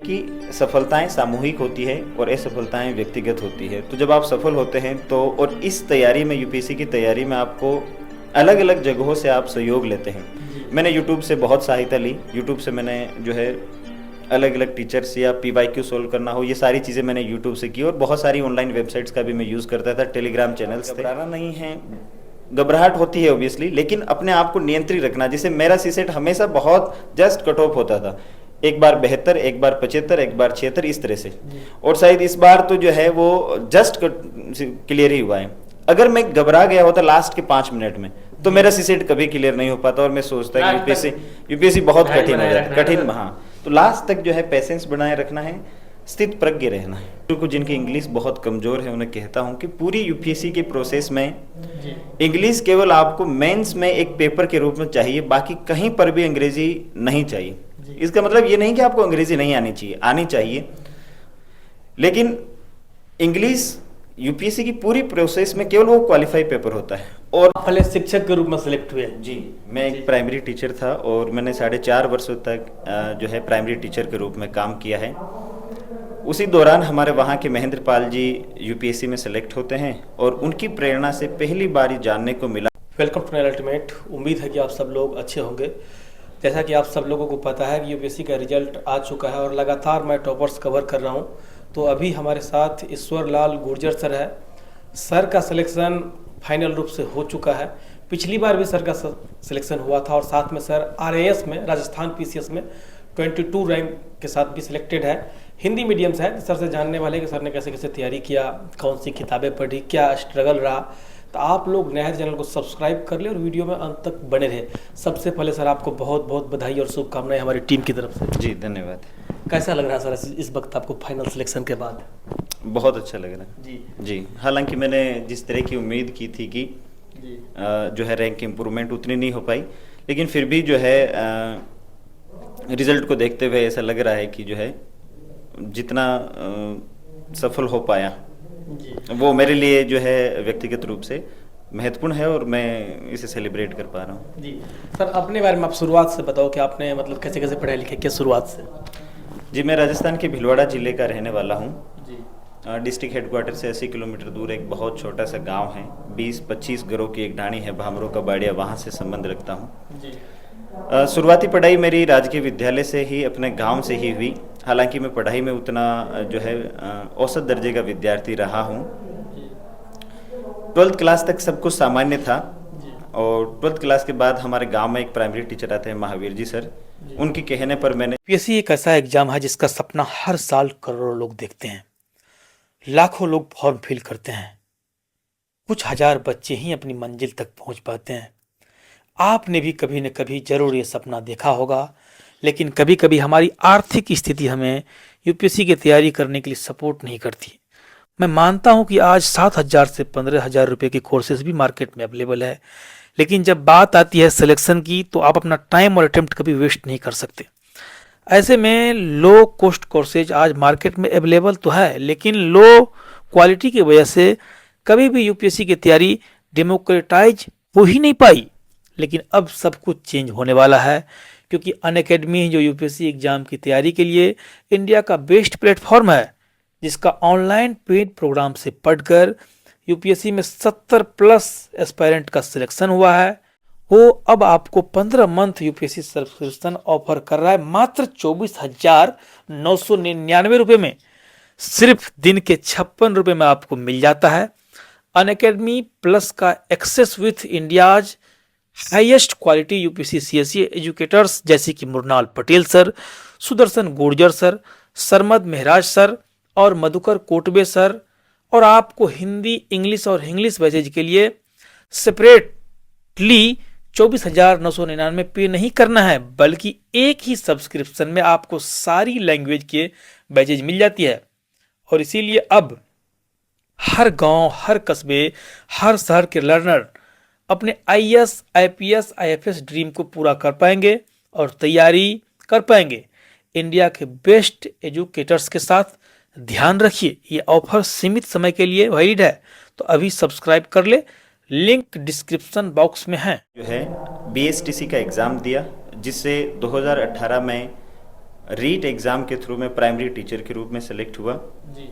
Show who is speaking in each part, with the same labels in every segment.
Speaker 1: कि सफलताएं सामूहिक होती है और असफलताएं व्यक्तिगत होती है। तो जब आप सफल होते हैं तो और इस तैयारी में यूपीएससी की तैयारी में आपको अलग अलग जगहों से आप सहयोग लेते हैं। मैंने यूट्यूब से बहुत सहायता ली। यूट्यूब से मैंने जो है अलग अलग टीचर्स या PYQ सोल्व करना हो, ये सारी चीज़ें मैंने यूट्यूब से की। और बहुत सारी ऑनलाइन वेबसाइट्स का भी मैं यूज़ करता था, टेलीग्राम चैनल्स थे। घबराना नहीं है, घबराहट होती है ऑब्वियसली, लेकिन अपने आप को नियंत्रित रखना। जैसे मेरा सीसेट हमेशा बहुत जस्ट कट ऑफ होता था, एक बार 72, एक बार 75, एक बार 76, इस तरह से। और शायद इस बार तो जो है वो जस्ट क्लियर ही हुआ है। अगर मैं घबरा गया होता लास्ट के 5 मिनट में तो मेरा सीसेट कभी क्लियर नहीं हो पाता। और मैं सोचता कि यूपीएससी बहुत कठिन हो जाता है, कठिन। हाँ, तो लास्ट तक जो है पेशेंस बनाए रखना है, स्थित प्रज्ञ रहना है। कुछ जिनकी इंग्लिश बहुत कमजोर है उन्हें कहता हूँ कि पूरी यूपीएससी के प्रोसेस में इंग्लिश केवल आपको मेंस में एक पेपर के रूप में चाहिए, बाकी कहीं पर भी अंग्रेजी नहीं चाहिए। इसका मतलब ये नहीं कि आपको अंग्रेजी नहीं आनी चाहिए, आनी चाहिए, लेकिन इंग्लिश यूपीएससी की पूरी प्रोसेस में केवल वो क्वालिफाई पेपर होता है। और
Speaker 2: पहले शिक्षक के रूप में सिलेक्ट हुए?
Speaker 1: जी, मैं एक प्राइमरी टीचर था और मैंने 4.5 वर्षों तक जो है प्राइमरी टीचर के रूप में काम किया है। उसी दौरान हमारे वहाँ के महेंद्र पाल जी यूपीएससी में सेलेक्ट होते हैं और उनकी प्रेरणा से पहली बार ही जानने को मिला।
Speaker 2: Welcome to Nail Ultimate. उम्मीद है कि आप सब लोग अच्छे होंगे। जैसा कि आप सब लोगों को पता है कि यूपीएससी का रिजल्ट आ चुका है और लगातार मैं टॉपर्स कवर कर रहा हूँ। तो अभी हमारे साथ ईश्वर लाल गुर्जर सर है। सर का सिलेक्शन फाइनल रूप से हो चुका है। पिछली बार भी सर का सिलेक्शन हुआ था और साथ में सर RAS में, राजस्थान PCS में 22 रैंक के साथ भी सिलेक्टेड है। हिंदी मीडियम से है। सर से जानने वाले कि सर ने कैसे कैसे तैयारी किया, कौन सी किताबें पढ़ी, क्या स्ट्रगल रहा। तो आप लोग नए चैनल को सब्सक्राइब कर ले और वीडियो में अंत तक बने रहे। सबसे पहले सर आपको बहुत बहुत बधाई और शुभकामनाएं हमारी टीम की तरफ से।
Speaker 1: जी, धन्यवाद।
Speaker 2: कैसा लग रहा है सर इस वक्त आपको फाइनल सिलेक्शन के बाद?
Speaker 1: बहुत अच्छा लग रहा है जी। हालांकि मैंने जिस तरह की उम्मीद की थी कि जो है रैंक इम्प्रूवमेंट उतनी नहीं हो पाई, लेकिन फिर भी जो है रिजल्ट को देखते हुए ऐसा लग रहा है कि जो है जितना सफल हो पाया वो मेरे लिए जो है व्यक्तिगत रूप से महत्वपूर्ण है और मैं इसे सेलिब्रेट कर पा रहा हूँ।
Speaker 2: जी सर, अपने बारे में आप शुरुआत से बताओ कि आपने मतलब कैसे कैसे पढ़ाई लिखाई किया शुरुआत से?
Speaker 1: जी, मैं राजस्थान के भीलवाड़ा जिले का रहने वाला हूँ। डिस्ट्रिक्ट हेडक्वार्टर से 80 किलोमीटर दूर एक बहुत छोटा सा गांव है, 20-25 घरों की एक ढाणी है, भामरों का बाड़िया, वहाँ से संबंध रखता हूँ। शुरुआती पढ़ाई मेरी राजकीय विद्यालय से ही, अपने गांव से ही हुई। हालांकि मैं पढ़ाई में उतना जो है औसत दर्जे का विद्यार्थी रहा हूँ। 12th क्लास तक सब कुछ सामान्य था और 12th क्लास के बाद हमारे गांव में एक प्राइमरी टीचर आते हैं, महावीर जी सर। उनके कहने पर मैंने
Speaker 2: यूपीएससी एक ऐसा एग्जाम है जिसका सपना हर साल करोड़ों लोग देखते हैं, लाखों लोग फॉर्म फिल करते हैं, कुछ हजार बच्चे ही अपनी मंजिल तक पहुंच पाते हैं। आपने भी कभी न कभी जरूर ये सपना देखा होगा, लेकिन कभी कभी हमारी आर्थिक स्थिति हमें यूपीएससी की तैयारी करने के लिए सपोर्ट नहीं करती। मैं मानता हूं कि आज 7,000 से 15,000 रुपए के कोर्सेज भी मार्केट में अवेलेबल है, लेकिन जब बात आती है सिलेक्शन की तो आप अपना टाइम और अटेम्प्ट कभी वेस्ट नहीं कर सकते। ऐसे में लो कॉस्ट कोर्सेज आज मार्केट में अवेलेबल तो है, लेकिन लो क्वालिटी की वजह से कभी भी यूपीएससी की तैयारी डेमोक्रेटाइज हो ही नहीं पाई। लेकिन अब सब कुछ चेंज होने वाला है, क्योंकि अनअकैडमी जो यूपीएससी एग्जाम की तैयारी के लिए इंडिया का बेस्ट प्लेटफॉर्म है, जिसका ऑनलाइन पेड प्रोग्राम से पढ़कर यूपीएससी में 70+ एस्पायरेंट का सिलेक्शन हुआ है। वो अब आपको 15 मंथ यूपीएससी सब्सक्रिप्शन ऑफर कर रहा है मात्र 24,999 रुपये में। सिर्फ दिन के 56 रुपये में आपको मिल जाता है अनअकैडमी प्लस का access with India's highest quality UPSC CSE educators, जैसे कि Mrunal Patel sir, Sudarshan Gurjar sir, Sarmad Mehraj sir और मधुकर कोटबे सर। और आपको हिंदी, इंग्लिश और इंग्लिश बैचेज के लिए सेपरेटली 24,999 पे नहीं करना है, बल्कि एक ही सब्सक्रिप्शन में आपको सारी लैंग्वेज के बैचेज मिल जाती है। और इसीलिए अब हर गांव, हर कस्बे, हर शहर के लर्नर अपने IAS, IPS, IFS ड्रीम को पूरा कर पाएंगे और तैयारी कर पाएंगे इंडिया के बेस्ट एजुकेटर्स के साथ। ध्यान रखिए, ये ऑफर सीमित समय के लिए वैलिड है, तो अभी सब्सक्राइब कर ले, लिंक डिस्क्रिप्शन बॉक्स में है।
Speaker 1: जो है BSTC का एग्ज़ाम दिया, जिससे 2018 में रीट एग्ज़ाम के थ्रू मैं प्राइमरी टीचर के रूप में सेलेक्ट हुआ।
Speaker 2: जी,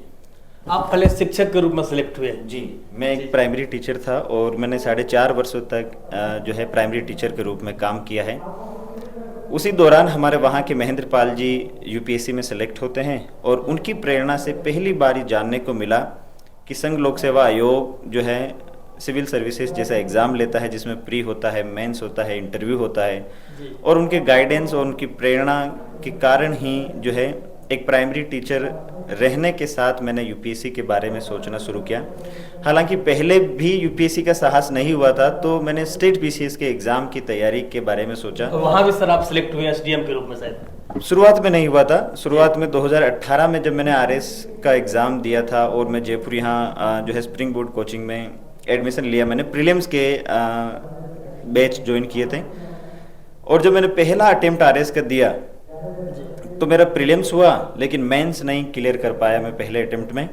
Speaker 2: आप पहले शिक्षक के रूप में सेलेक्ट हुए?
Speaker 1: जी, मैं एक प्राइमरी टीचर था और मैंने 4.5 वर्षों तक जो है प्राइमरी टीचर के रूप में काम किया है। उसी दौरान हमारे वहाँ के महेंद्र पाल जी यूपीएससी में सेलेक्ट होते हैं और उनकी प्रेरणा से पहली बार ये जानने को मिला कि संघ लोक सेवा आयोग जो है सिविल सर्विसेज जैसा एग्ज़ाम लेता है, जिसमें प्री होता है, मेंस होता है, इंटरव्यू होता है, और उनके गाइडेंस और उनकी प्रेरणा के कारण ही जो है एक प्राइमरी टीचर रहने के साथ मैंने यूपीएससी के बारे में सोचना शुरू किया। हालांकि पहले भी यूपीएससी का साहस नहीं हुआ था, तो मैंने स्टेट पीसीएस के एग्ज़ाम की तैयारी के बारे में सोचा।
Speaker 2: और वहाँ भी सर आप सिलेक्ट हुए एसडीएम के रूप में शायद?
Speaker 1: शुरुआत में नहीं हुआ था। शुरुआत में 2018 में जब मैंने आरएस का एग्ज़ाम दिया था और मैं जयपुर यहाँ जो है स्प्रिंग बोर्ड कोचिंग में एडमिशन लिया, मैंने प्रीलिम्स के बैच ज्वाइन किए थे, और जब मैंने पहला अटेम्प्ट आरएस का दिया तो मेरा प्रीलिम्स हुआ, लेकिन मेंस नहीं क्लियर कर पाया मैं पहले अटेम्प्ट में।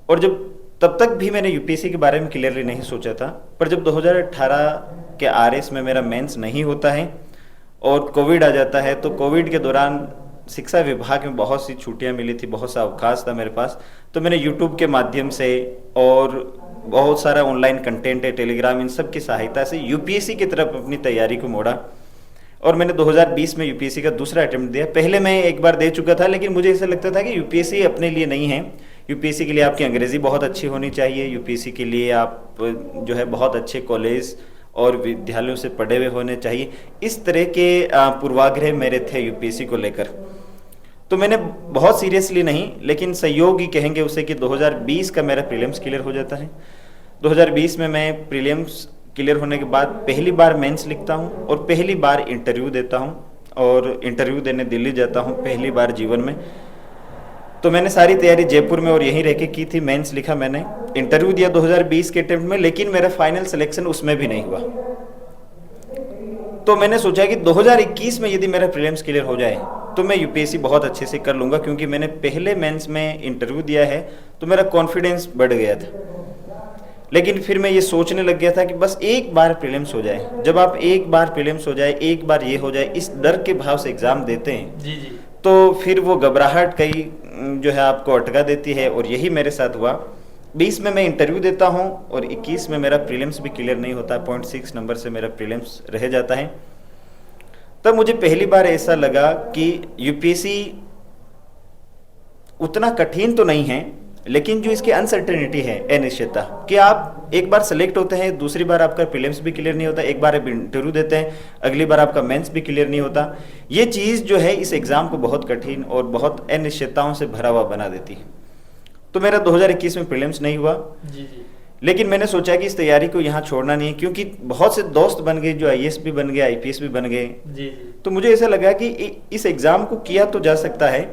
Speaker 1: और जब तब तक भी मैंने यूपीएससी के बारे में क्लियरली नहीं सोचा था, पर जब 2018 के आरएस में मेरा मेंस नहीं होता है और कोविड आ जाता है, तो कोविड के दौरान शिक्षा विभाग में बहुत सी छुट्टियां मिली थी, बहुत सा अवकाश था मेरे पास, तो मैंने यूट्यूब के माध्यम से और बहुत सारा ऑनलाइन कंटेंट है, टेलीग्राम, इन सब की सहायता से यूपीएससी की तरफ अपनी तैयारी को मोड़ा और मैंने 2020 में यूपीएससी का दूसरा अटेम्प्ट दिया। पहले मैं एक बार दे चुका था, लेकिन मुझे ऐसा लगता था कि यूपीएससी अपने लिए नहीं है। यूपीएससी के लिए आपकी अंग्रेजी बहुत अच्छी होनी चाहिए, यूपीएससी के लिए आप जो है बहुत अच्छे कॉलेज और विद्यालयों से पढ़े हुए होने चाहिए। इस तरह के पूर्वाग्रह मेरे थे यूपीएससी को लेकर। तो मैंने बहुत सीरियसली नहीं, लेकिन सहयोग ही कहेंगे उसे, कि 2020 का मेरा प्रीलिम्स क्लियर हो जाता है। 2020 में मैं प्रीलिम्स क्लियर होने के बाद पहली बार मेंस लिखता हूँ और पहली बार इंटरव्यू देता हूँ, और इंटरव्यू देने दिल्ली जाता हूँ पहली बार जीवन में। तो मैंने सारी तैयारी जयपुर में और यहीं रह के की थी। मेंस लिखा मैंने, इंटरव्यू दिया 2020 के अटेम्प्ट में, लेकिन मेरा फाइनल सिलेक्शन उसमें भी नहीं हुआ। तो मैंने सोचा कि 2021 में यदि मेरा प्रीलिम्स क्लियर हो जाए तो मैं यूपीएससी बहुत अच्छे से कर लूँगा, क्योंकि मैंने पहले मेंस में इंटरव्यू दिया है तो मेरा कॉन्फिडेंस बढ़ गया था। लेकिन फिर मैं ये सोचने लग गया था कि बस एक बार प्रीलिम्स हो जाए। जब आप एक बार प्रीलिम्स हो जाए, एक बार ये हो जाए, इस डर के भाव से एग्ज़ाम देते हैं
Speaker 2: जी जी,
Speaker 1: तो फिर वो घबराहट कई जो है आपको अटका देती है, और यही मेरे साथ हुआ। 20 में मैं इंटरव्यू देता हूँ और 21 में मेरा प्रीलिम्स भी क्लियर नहीं होता, 0.6 नंबर से मेरा प्रीलिम्स रह जाता है। तब मुझे पहली बार ऐसा लगा कि यूपीएससी उतना कठिन तो नहीं है, लेकिन जो इसकी अनसर्टेनिटी है, अनिश्चितता, कि आप एक बार सेलेक्ट होते हैं, दूसरी बार आपका प्रीलिम्स भी क्लियर नहीं होता, एक बार आप इंटरव्यू देते हैं, अगली बार आपका मेंस भी क्लियर नहीं होता। ये चीज़ जो है इस एग्ज़ाम को बहुत कठिन और बहुत अनिश्चितताओं से भरा हुआ बना देती है। तो मेरा 2021 में प्रीलिम्स नहीं हुआ
Speaker 2: जी जी,
Speaker 1: लेकिन मैंने सोचा कि इस तैयारी को यहाँ छोड़ना नहीं है, क्योंकि बहुत से दोस्त बन गए जो आईएएस भी बन गए, आईपीएस भी बन गए।
Speaker 2: जी जी,
Speaker 1: तो मुझे ऐसा लगा कि इस एग्ज़ाम को किया तो जा सकता है।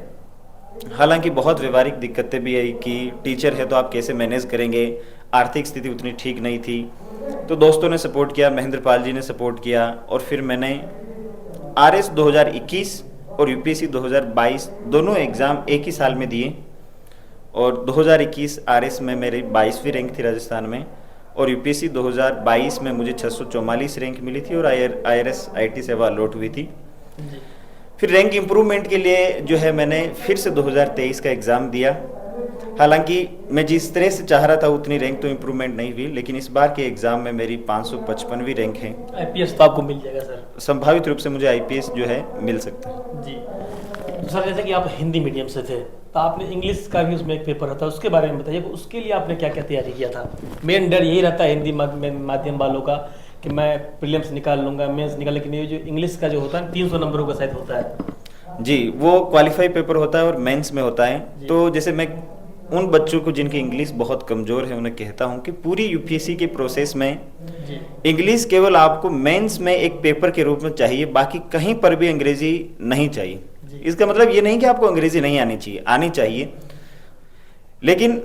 Speaker 1: हालांकि बहुत व्यवहारिक दिक्कतें भी आई कि टीचर है तो आप कैसे मैनेज करेंगे, आर्थिक स्थिति उतनी ठीक नहीं थी। तो दोस्तों ने सपोर्ट किया, महेंद्र पाल जी ने सपोर्ट किया, और फिर मैंने आरएस 2021 और यूपीएससी 2022 दोनों एग्ज़ाम एक ही साल में दिए, और 2021 आरएस में मेरी 22वीं रैंक थी राजस्थान में, और यूपीएससी 2022 में मुझे 644 रैंक मिली थी और आईआरएस आईटी सेवा अलॉट हुई थी। फिर रैंक इम्प्रूवमेंट के लिए जो है मैंने फिर से 2023 का एग्ज़ाम दिया। हालांकि मैं जिस तरह से चाह रहा था उतनी रैंक तो इम्प्रूवमेंट नहीं हुई, लेकिन इस बार के एग्ज़ाम में मेरी 555वीं रैंक है।
Speaker 2: आईपीएस तो आपको मिल जाएगा सर?
Speaker 1: संभावित रूप से मुझे आईपीएस जो है मिल सकता है।
Speaker 2: जी सर, जैसे कि आप हिंदी मीडियम से थे तो आपने इंग्लिश का भी उसमें एक पेपर रहता है, उसके बारे में बताइए, उसके लिए आपने क्या क्या तैयारी किया था? मेन डर यही रहता है हिंदी माध्यम वालों का कि मैं प्रीलिम्स निकाल लूँगा, मेंस निकाल, लेकिन ये जो इंग्लिश का जो होता है 300 नंबरों का शायद होता है।
Speaker 1: जी, वो क्वालिफाई पेपर होता है और मेंस में होता है। तो जैसे मैं उन बच्चों को जिनकी इंग्लिश बहुत कमज़ोर है उन्हें कहता हूं कि पूरी यूपीएससी के प्रोसेस में इंग्लिश केवल आपको मेंस में एक पेपर के रूप में चाहिए, बाकी कहीं पर भी अंग्रेजी नहीं चाहिए। इसका मतलब ये नहीं कि आपको अंग्रेजी नहीं आनी चाहिए, आनी चाहिए, लेकिन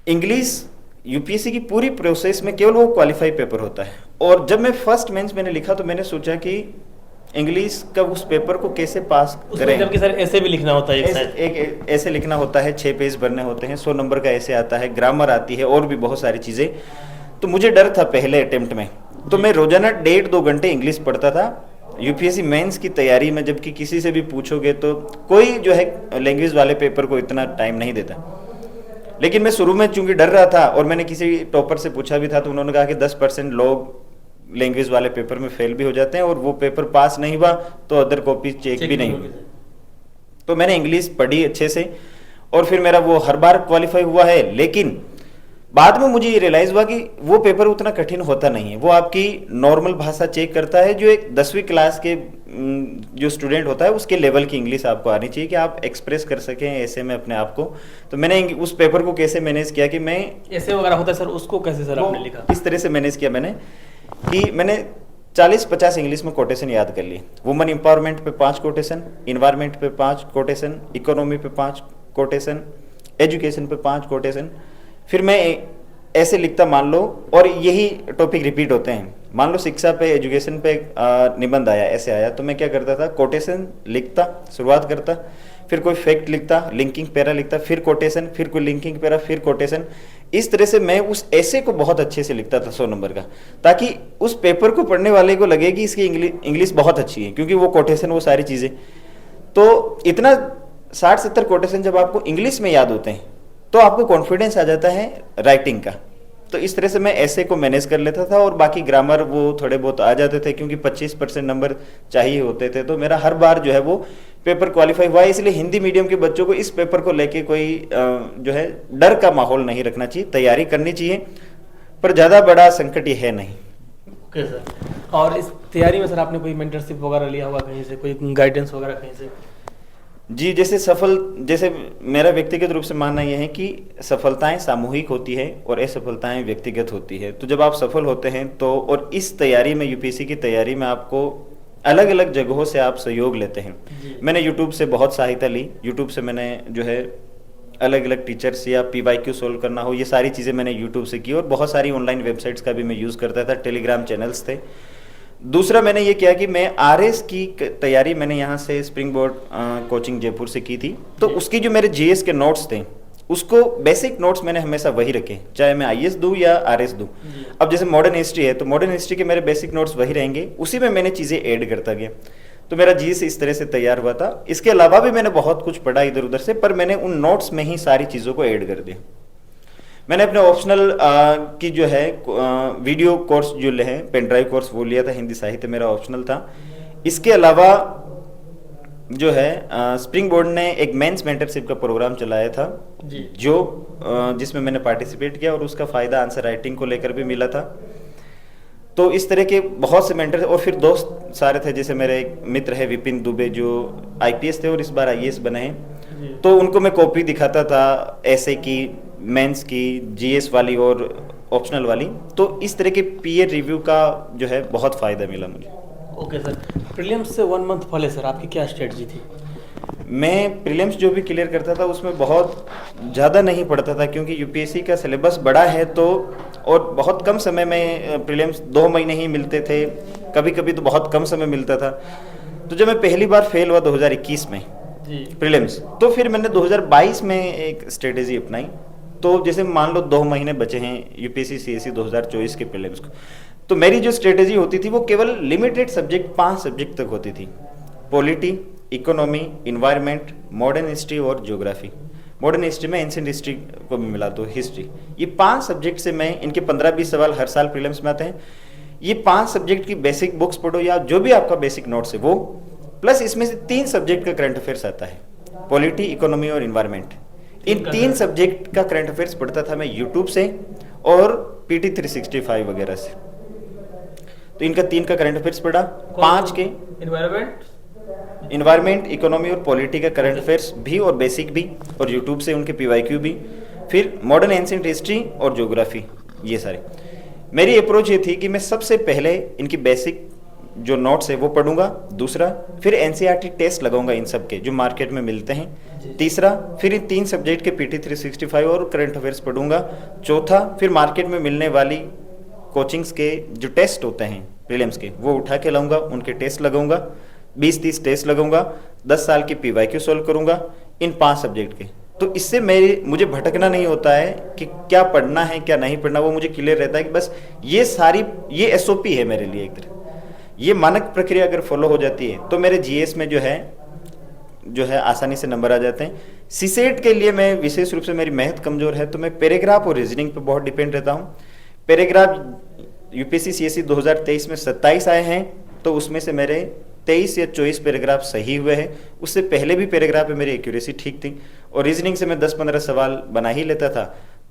Speaker 1: इंग्लिश यूपीएससी की पूरी प्रोसेस में केवल वो क्वालिफाई पेपर होता है। और जब मैं फर्स्ट मेंस मैंने लिखा तो मैंने सोचा कि इंग्लिश का उस पेपर को कैसे पास करें,
Speaker 2: जबकि सर ऐसे भी लिखना होता है,
Speaker 1: एक ऐसे लिखना होता है, 6 पेज भरने होते हैं, 100 नंबर का ऐसे आता है, ग्रामर आती है और भी बहुत सारी चीज़ें। तो मुझे डर था पहले अटेम्प्ट में, तो मैं रोजाना 1.5-2 घंटे इंग्लिश पढ़ता था यूपीएससी मेंस की तैयारी में जबकि किसी से भी पूछोगे तो कोई जो है लैंग्वेज वाले पेपर को इतना टाइम नहीं देता। लेकिन मैं शुरू में चूंकि डर रहा था और मैंने किसी टॉपर से पूछा भी था तो उन्होंने कहा कि 10% लोग लैंग्वेज वाले पेपर में फेल भी हो जाते हैं और वो पेपर पास नहीं हुआ तो अदर कॉपी चेक भी नहीं हुई। तो मैंने इंग्लिश पढ़ी अच्छे से और फिर मेरा वो हर बार क्वालिफाई हुआ है। लेकिन बाद में मुझे ये रियलाइज हुआ कि वो पेपर उतना कठिन होता नहीं है। वो आपकी नॉर्मल भाषा चेक करता है, जो एक 10वीं क्लास के जो स्टूडेंट होता है उसके लेवल की इंग्लिश आपको आनी चाहिए कि आप एक्सप्रेस कर सकें ऐसे में अपने आप को। तो मैंने उस पेपर को कैसे मैनेज किया कि मैं
Speaker 2: ऐसे वगैरह होता है सर, उसको कैसे सर आपने लिखा?
Speaker 1: इस तरह से मैनेज किया मैंने कि मैंने 40-50 इंग्लिश में कोटेशन याद कर लिए। वुमेन एम्पावरमेंट पे 5 कोटेशन, इन्वायरमेंट पे 5 कोटेशन, इकोनॉमी पे 5 कोटेशन, एजुकेशन पे 5 कोटेशन। फिर मैं ऐसे लिखता मान लो, और यही टॉपिक रिपीट होते हैं। मान लो शिक्षा पे एजुकेशन पे निबंध आया, ऐसे आया, तो मैं क्या करता था, कोटेशन लिखता, शुरुआत करता, फिर कोई फैक्ट लिखता, लिंकिंग पैरा लिखता, फिर कोटेशन, फिर कोई लिंकिंग पैरा, फिर कोटेशन। इस तरह से मैं उस ऐसे को बहुत अच्छे से लिखता था 100 नंबर का, ताकि उस पेपर को पढ़ने वाले को लगे कि इसकी इंग्लिश बहुत अच्छी है, क्योंकि वो कोटेशन, वो सारी चीज़ें। तो इतना 60-70 कोटेशन जब आपको इंग्लिश में याद होते हैं तो आपको कॉन्फिडेंस आ जाता है राइटिंग का। तो इस तरह से मैं ऐसे को मैनेज कर लेता था, और बाकी ग्रामर वो थोड़े बहुत आ जाते थे, क्योंकि 25% नंबर चाहिए होते थे। तो मेरा हर बार जो है वो पेपर क्वालिफाई हुआ है। इसलिए हिंदी मीडियम के बच्चों को इस पेपर को लेके कोई जो है डर का माहौल नहीं रखना चाहिए, तैयारी करनी चाहिए, पर ज़्यादा बड़ा संकट ये है नहीं।
Speaker 2: Okay sir. और इस तैयारी में सर आपने कोई मेंटरशिप वगैरह लिया हुआ कहीं से, कोई गाइडेंस वगैरह कहीं से?
Speaker 1: जी, जैसे मेरा व्यक्तिगत रूप से मानना यह है कि सफलताएं सामूहिक होती है और असफलताएं व्यक्तिगत होती है। तो जब आप सफल होते हैं तो, और इस तैयारी में, यूपीएससी की तैयारी में आपको अलग अलग जगहों से आप सहयोग लेते हैं। मैंने यूट्यूब से बहुत सहायता ली। यूट्यूब से मैंने जो है अलग अलग टीचर्स या PYQ सोल्व करना हो, ये सारी चीज़ें मैंने यूट्यूब से की, और बहुत सारी ऑनलाइन वेबसाइट्स का भी मैं यूज़ करता था, टेलीग्राम चैनल्स थे। दूसरा मैंने ये किया कि मैं RS की तैयारी मैंने यहाँ से स्प्रिंग बोर्ड कोचिंग जयपुर से की थी। तो उसकी जो मेरे GS के नोट्स थे, उसको बेसिक नोट्स मैंने हमेशा वही रखे, चाहे मैं IS दूँ या RS दूँ। अब जैसे मॉडर्न हिस्ट्री है तो मॉडर्न हिस्ट्री के मेरे बेसिक नोट्स वही रहेंगे, उसी में मैंने चीज़ें ऐड करता गया। तो मेरा GS इस तरह से तैयार हुआ था। इसके अलावा भी मैंने बहुत कुछ पढ़ा इधर उधर से, पर मैंने उन नोट्स में ही सारी चीज़ों को ऐड कर दिया। मैंने अपने ऑप्शनल की जो है वीडियो कोर्स जो ले हैं, पेन ड्राइव कोर्स, वो लिया था। हिंदी साहित्य मेरा ऑप्शनल था। इसके अलावा जो है स्प्रिंग बोर्ड ने एक मेंस मेंटरशिप का प्रोग्राम चलाया था जी, जो जिसमें मैंने पार्टिसिपेट किया, और उसका फ़ायदा आंसर राइटिंग को लेकर भी मिला था। तो इस तरह के बहुत से मेंटर, और फिर दोस्त सारे थे। जैसे मेरे एक मित्र है विपिन दुबे, जो IPS थे और इस बार IAS बने हैं। तो उनको मैं कॉपी दिखाता था, ऐसे की, मेंस की, GS वाली और ऑप्शनल वाली। तो इस तरह के पीयर रिव्यू का जो है बहुत फ़ायदा मिला मुझे।
Speaker 2: Okay sir. प्रीलिम्स से 1 मंथ पहले सर आपकी क्या स्ट्रेटजी थी?
Speaker 1: मैं प्रीलिम्स जो भी क्लियर करता था उसमें बहुत ज़्यादा नहीं पढ़ता था, क्योंकि यूपीएससी का सिलेबस बड़ा है। तो और बहुत कम समय में प्रीलिम्स 2 महीने ही मिलते थे, कभी कभी तो बहुत कम समय मिलता था। तो जब मैं पहली बार फेल हुआ 2021 में प्रीलिम्स, तो फिर मैंने 2022 में एक स्ट्रेटेजी अपनाई। तो जैसे मान लो 2 महीने बचे हैं UPSC CSE 2024 के प्रीलिम्स को, तो मेरी जो स्ट्रेटेजी होती थी वो केवल लिमिटेड सब्जेक्ट, 5 सब्जेक्ट तक होती थी। Polity, economy, environment, modern history और ज्योग्राफी। मॉडर्न हिस्ट्री में एंशिएंट हिस्ट्री को भी मिला दो, हिस्ट्री। ये 5 सब्जेक्ट से मैं, इनके 15-20 सवाल हर साल प्रीलिम्स में आते हैं। ये 5 सब्जेक्ट की बेसिक बुक्स पढ़ो, या जो भी आपका बेसिक नोट्स है वो, प्लस इसमें से 3 सब्जेक्ट का करंट अफेयर्स आता है, पॉलिटी, इकोनॉमी और इन्वायरमेंट। इन 3 सब्जेक्ट का करंट अफेयर्स पढ़ता था मैं यूट्यूब से और PT 365 वगैरह से। तो इनका 3 का करंट अफेयर्स पढ़ा, 5 के इन्वायरमेंट, इकोनॉमी और पॉलिटी का करंट अफेयर्स भी और बेसिक भी, और यूट्यूब से उनके PYQ भी, फिर मॉडर्न एंशिएंट हिस्ट्री और ज्योग्राफी, ये सारे। मेरी अप्रोच ये थी कि मैं सबसे पहले इनकी बेसिक जो नोट्स है वो पढ़ूंगा, दूसरा फिर NCERT टेस्ट लगाऊंगा इन सब के जो मार्केट में मिलते हैं, तीसरा फिर इन 3 सब्जेक्ट के PT 365 और करंट अफेयर्स पढ़ूंगा, चौथा फिर मार्केट में मिलने वाली कोचिंग्स के जो टेस्ट होते हैं प्रीलिम्स के, वो उठा के लाऊंगा, उनके टेस्ट लगाऊंगा, 20-30 टेस्ट लगाऊंगा, 10 साल की PYQ सोल्व करूंगा इन 5 सब्जेक्ट के। तो इससे मुझे भटकना नहीं होता है कि क्या पढ़ना है क्या नहीं पढ़ना, वो मुझे क्लियर रहता है कि बस ये SOP है मेरे लिए एक तरह, ये मानक प्रक्रिया अगर फॉलो हो जाती है तो मेरे जीएस में जो है आसानी से नंबर आ जाते हैं। सीसेट के लिए मैं विशेष रूप से मेरी मेहनत कमजोर है तो मैं पैराग्राफ और रीजनिंग पे बहुत डिपेंड रहता हूँ। पैराग्राफ यूपीएससी सीएससी 2023 में 27 आए हैं, तो उसमें से मेरे 23 या 24 पैराग्राफ सही हुए हैं। उससे पहले भी पैराग्राफ में मेरी एक्यूरेसी ठीक थी और रीजनिंग से मैं 10-15 सवाल बना ही लेता था।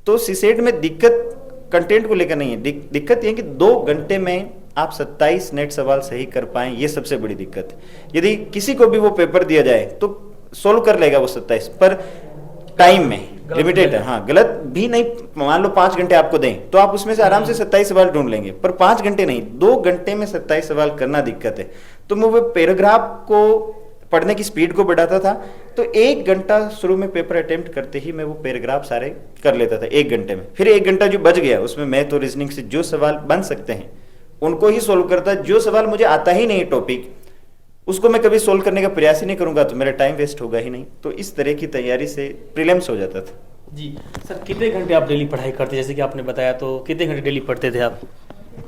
Speaker 1: तो सीसेट में दिक्कत कंटेंट को लेकर नहीं है, दिक्कत ये है कि 2 घंटे में आप 27 नेट सवाल सही कर पाएं, ये सबसे बड़ी दिक्कत है। यदि किसी को भी वो पेपर दिया जाए तो सोल्व कर लेगा वो 27, पर टाइम में लिमिटेड है। हाँ, गलत भी नहीं, मान लो 5 घंटे आपको दें तो आप उसमें से आराम से 27 सवाल ढूंढ लेंगे, पर 5 घंटे नहीं, 2 घंटे में 27 सवाल करना दिक्कत है। तो मैं वो पैराग्राफ को पढ़ने की स्पीड को बढ़ाता था, तो 1 घंटा शुरू में पेपर अटेम्प्ट करते ही मैं वो पैराग्राफ सारे कर लेता था 1 घंटे में। फिर 1 घंटा जो बच गया उसमें मैथ और रीजनिंग से जो सवाल बन सकते हैं उनको ही सोल्व करता। जो सवाल मुझे आता ही नहीं टॉपिक, उसको मैं कभी सोल्व करने का प्रयास ही नहीं करूंगा, तो मेरा टाइम वेस्ट होगा ही नहीं। तो इस तरह की तैयारी से प्रीलिम्स हो जाता था।
Speaker 2: जी सर, कितने घंटे आप डेली पढ़ाई करते, जैसे कि आपने बताया, तो कितने घंटे डेली पढ़ते थे आप?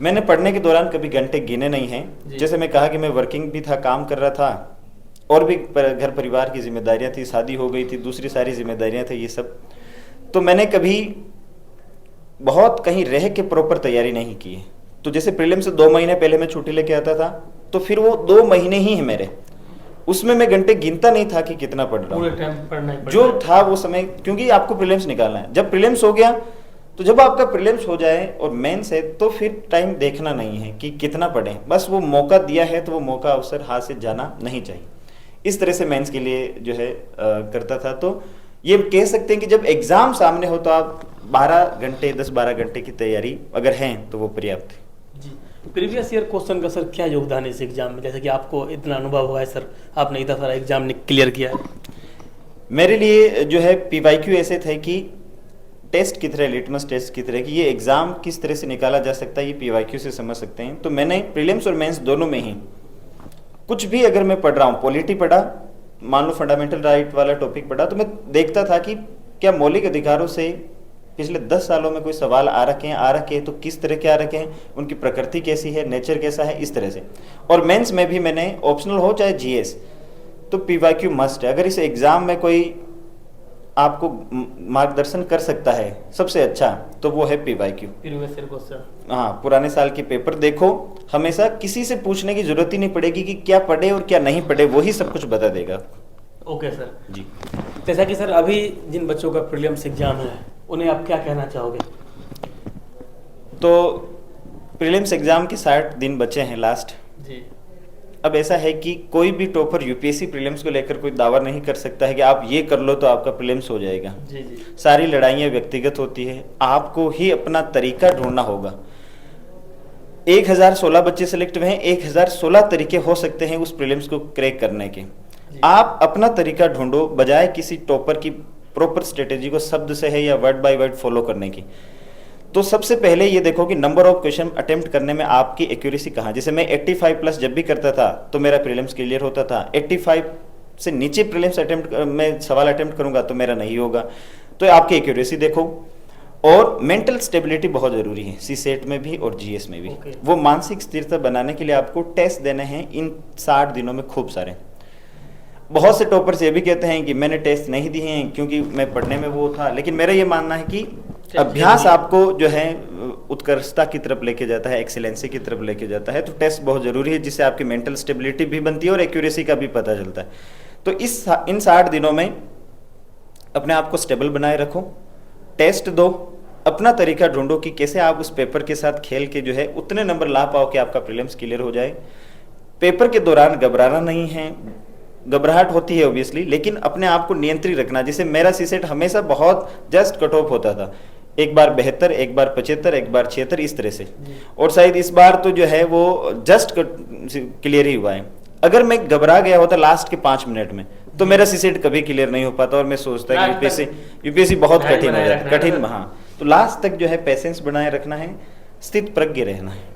Speaker 1: मैंने पढ़ने के दौरान कभी घंटे गिने नहीं हैं। जैसे मैं कहा कि मैं वर्किंग भी था, काम कर रहा था, और भी घर परिवार की जिम्मेदारियां थी, शादी हो गई थी, दूसरी सारी जिम्मेदारियां थी, ये सब। तो मैंने कभी बहुत कहीं रह के प्रॉपर तैयारी नहीं की है। तो जैसे प्रीलिम से 2 महीने पहले मैं छुट्टी लेके आता था, तो फिर वो 2 महीने ही है मेरे, उसमें मैं घंटे गिनता नहीं था कि कितना पढ़ रहा हूँ, जो था वो समय, क्योंकि आपको प्रीलिम्स निकालना है। जब प्रीलिम्स हो गया, तो जब आपका प्रीलिम्स हो जाए और मेंस है, तो फिर टाइम देखना नहीं है कि कितना पढ़ें, बस वो मौका दिया है तो वो मौका अवसर हाथ से जाना नहीं चाहिए। इस तरह से मेंस के लिए जो है करता था। तो ये कह सकते हैं कि जब एग्जाम सामने हो तो आप 10-12 घंटे की तैयारी अगर हैं तो वो पर्याप्त है।
Speaker 2: जी, प्रीवियस ईयर क्वेश्चन का सर क्या योगदान है इस एग्जाम में, जैसे कि आपको इतना अनुभव हुआ है सर, आपने इतना सारा एग्जाम क्लियर किया है? मेरे
Speaker 1: लिए जो है पीवाईक्यू ऐसे थे कि टेस्ट की तरह, लिटमस टेस्ट की तरह कि ये एग्जाम किस तरह से निकाला जा सकता है, ये पीवाईक्यू से समझ सकते हैं। तो मैंने प्रीलिम्स और मेंस दोनों में ही कुछ भी अगर मैं पढ़ रहा हूँ, पॉलिटी पढ़ा, मान लो फंडामेंटल राइट वाला टॉपिक पढ़ा, तो मैं देखता था कि क्या मौलिक अधिकारों से पिछले 10 सालों में कोई सवाल आ रखे हैं तो किस तरह के आ रखे हैं, उनकी प्रकृति कैसी है, नेचर कैसा है, इस तरह से। और मेंस में भी मैंने ऑप्शनल हो चाहे जीएस, तो पीवाईक्यू मस्ट है। अगर इस एग्जाम में कोई आपको मार्गदर्शन कर सकता है सबसे अच्छा, तो वो है पीवाईक्यू। हाँ, पुराने साल के पेपर देखो, हमेशा किसी से पूछने की जरूरत ही नहीं पड़ेगी कि क्या पढ़े और क्या नहीं पढ़े, वही सब कुछ बता देगा।
Speaker 2: ओके सर
Speaker 1: जी।
Speaker 2: जैसा कि सर अभी जिन बच्चों का प्रीलिम्स एग्जाम है, उन्हें आप क्या कहना चाहोगे?
Speaker 1: तो प्रीलिम्स एग्जाम के 60 दिन बचे हैं लास्ट
Speaker 2: जी।
Speaker 1: अब ऐसा है कि कोई भी टॉपर यूपीएससी प्रीलिम्स को लेकर कोई दावा नहीं कर सकता है कि आप ये कर लो तो आपका प्रीलिम्स हो जाएगा।
Speaker 2: जी जी।
Speaker 1: सारी लड़ाइयाँ व्यक्तिगत होती है, आपको ही अपना तरीका ढूंढना होगा। 1016 बच्चे सेलेक्ट हुए हैं, 1016 तरीके हो सकते हैं उस प्रीलिम्स को क्रैक करने के। आप अपना तरीका ढूंढो, बजाय किसी टॉपर की प्रॉपर स्ट्रेटेजी को शब्द से है या वर्ड बाय वर्ड फॉलो करने की। तो सबसे पहले ये देखो कि नंबर ऑफ क्वेश्चन अटेम्प्ट करने में आपकी एक्यूरेसी कहाँ। जैसे मैं 85 प्लस जब भी करता था तो मेरा प्रीलिम्स क्लियर होता था। 85 से नीचे प्रीलिम्स अटेम्प्ट मैं सवाल अटेम्प्ट करूंगा तो मेरा नहीं होगा। तो आपकी एक्यूरेसी देखो, और मेंटल स्टेबिलिटी बहुत जरूरी है सीसेट में भी और जीएस में भी। वो मानसिक स्थिरता बनाने के लिए आपको टेस्ट देने हैं इन 60 दिनों में खूब सारे। बहुत से टॉपर्स ये भी कहते हैं कि मैंने टेस्ट नहीं दिए हैं क्योंकि मैं पढ़ने में वो था, लेकिन मेरा ये मानना है कि अभ्यास आपको जो है उत्कृष्टता की तरफ लेके जाता है, एक्सीलेंसी की तरफ लेके जाता है। तो टेस्ट बहुत जरूरी है, जिससे आपकी मेंटल स्टेबिलिटी भी बनती है और एक्यूरेसी का भी पता चलता है। तो इन 60 दिनों में अपने आप को स्टेबल बनाए रखो, टेस्ट दो, अपना तरीका ढूंढो कि कैसे आप उस पेपर के साथ खेल के जो है उतने नंबर ला पाओ कि आपका प्रीलिम्स क्लियर हो जाए। पेपर के दौरान घबराना नहीं है, घबराहट होती है ऑब्वियसली, लेकिन अपने आप को नियंत्रित रखना। जैसे मेरा सीसेट हमेशा बहुत जस्ट कट ऑफ होता था, एक बार 72, एक बार 75, एक बार 76, इस तरह से। और शायद इस बार तो जो है वो जस्ट क्लियर ही हुआ है। अगर मैं घबरा गया होता लास्ट के 5 मिनट में तो मेरा सीसेट कभी क्लियर नहीं हो पाता, और मैं सोचता है कि यूपीएससी बहुत कठिन हो जाता है, कठिन। हाँ, तो लास्ट तक जो है पेशेंस बनाए रखना है, स्थित प्रज्ञ रहना है।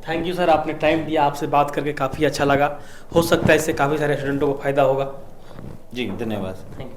Speaker 2: थैंक यू सर, आपने टाइम दिया, आपसे बात करके काफ़ी अच्छा लगा। हो सकता है इससे काफ़ी सारे स्टूडेंटों को फायदा होगा।
Speaker 1: जी धन्यवाद।
Speaker 2: Thank you.